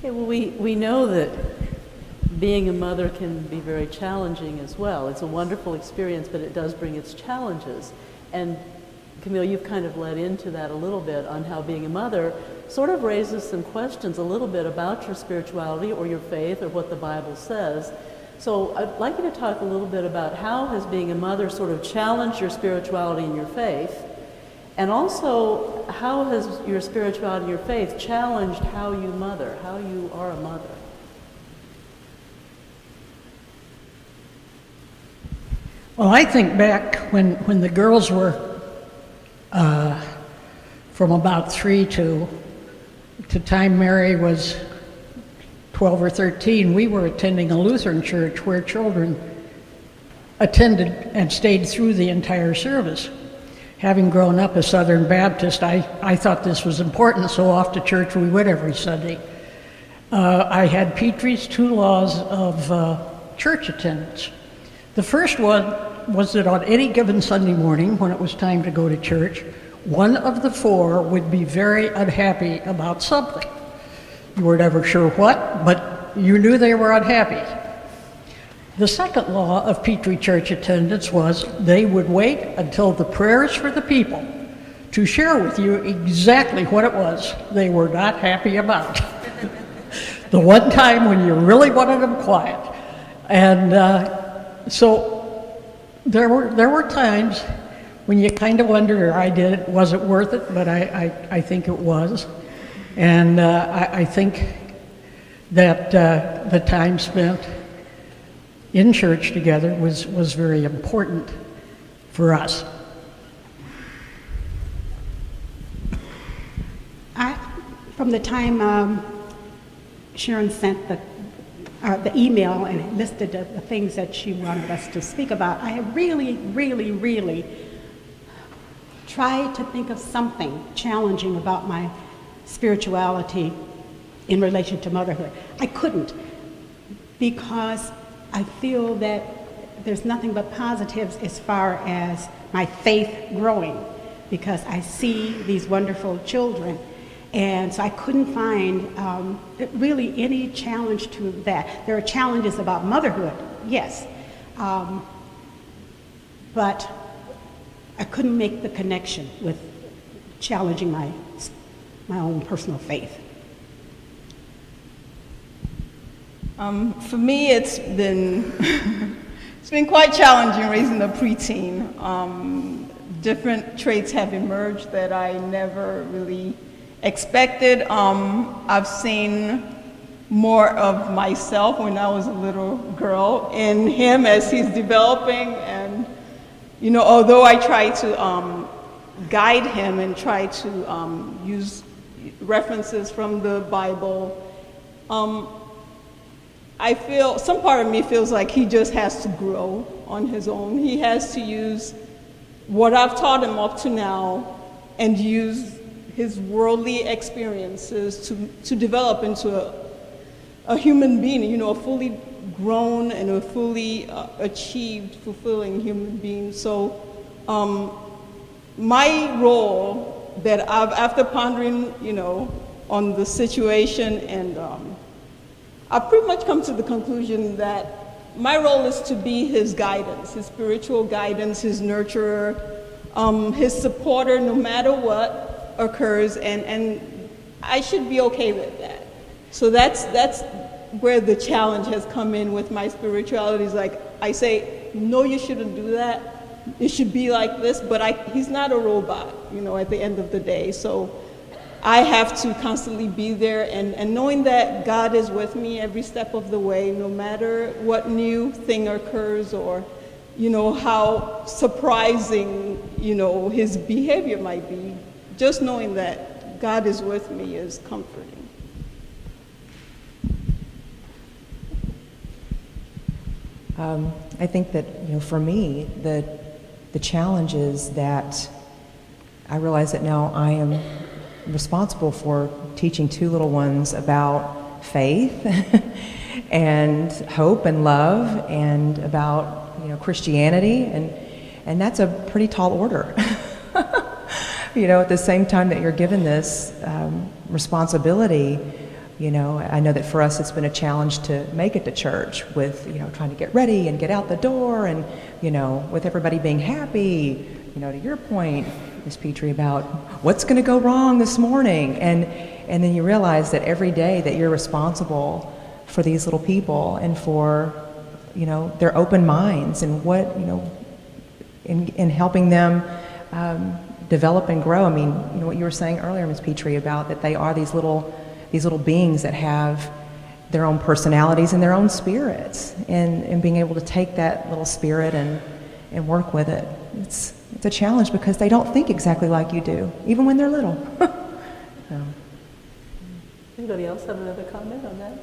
Okay, well, we know that being a mother can be very challenging as well. It's a wonderful experience, but it does bring its challenges. And Camille, you've kind of led into that a little bit on how being a mother sort of raises some questions a little bit about your spirituality or your faith or what the Bible says. So I'd like you to talk a little bit about how has being a mother sort of challenged your spirituality and your faith, and also how has your spirituality and your faith challenged how you mother, how you are a mother? Well, I think back when the girls were from about 3 to time Mary was 12 or 13, we were attending a Lutheran church where children attended and stayed through the entire service. Having grown up a Southern Baptist, I thought this was important, so off to church we went every Sunday. I had Petrie's 2 laws of church attendance. The first one was that on any given Sunday morning, when it was time to go to church, one of the 4 would be very unhappy about something. You were never sure what, but you knew they were unhappy. The second law of Petrie Church attendance was they would wait until the prayers for the people to share with you exactly what it was they were not happy about. The one time when you really wanted them quiet. And so there were times when you kind of wondered, or I did, was it worth it? But I think it was. And I think that the time spent in church together was very important for us. From the time Sharon sent the email and listed the things that she wanted us to speak about, I have really tried to think of something challenging about my spirituality in relation to motherhood. I couldn't, because I feel that there's nothing but positives as far as my faith growing, because I see these wonderful children. And so I couldn't find really any challenge to that. There are challenges about motherhood, yes, but I couldn't make the connection with challenging my own personal faith. For me, it's been quite challenging raising a preteen. Different traits have emerged that I never really expected. I've seen more of myself when I was a little girl in him as he's developing, and although I try to guide him and try to use references from the Bible, I feel some part of me feels like he just has to grow on his own. He has to use what I've taught him up to now and use his worldly experiences to develop into a human being, a fully grown and a fully achieved, fulfilling human being. So my role that after pondering, on the situation, and I've pretty much come to the conclusion that my role is to be his guidance, his spiritual guidance, his nurturer, his supporter, no matter what occurs, and I should be okay with that. So that's where the challenge has come in with my spirituality. Is like I say, no, you shouldn't do that. It should be like this, but he's not a robot, at the end of the day. So I have to constantly be there, and knowing that God is with me every step of the way, no matter what new thing occurs or, how surprising, his behavior might be. Just knowing that God is with me is comforting. I think that, for me, the challenge is that I realize that now I am responsible for teaching 2 little ones about faith and hope and love and about, Christianity, and that's a pretty tall order. At the same time that you're given this responsibility, You know, I know that for us it's been a challenge to make it to church with, you know, trying to get ready and get out the door and, you know, with everybody being happy, you know, to your point, Ms. Petrie, about what's going to go wrong this morning. And then you realize that every day that you're responsible for these little people and for, you know, their open minds and what, you know, in helping them develop and grow. I mean, you know, what you were saying earlier, Ms. Petrie, about that they are these little beings that have their own personalities and their own spirits, and being able to take that little spirit and work with it. It's a challenge because they don't think exactly like you do, even when they're little. So. Anybody else have another comment on that?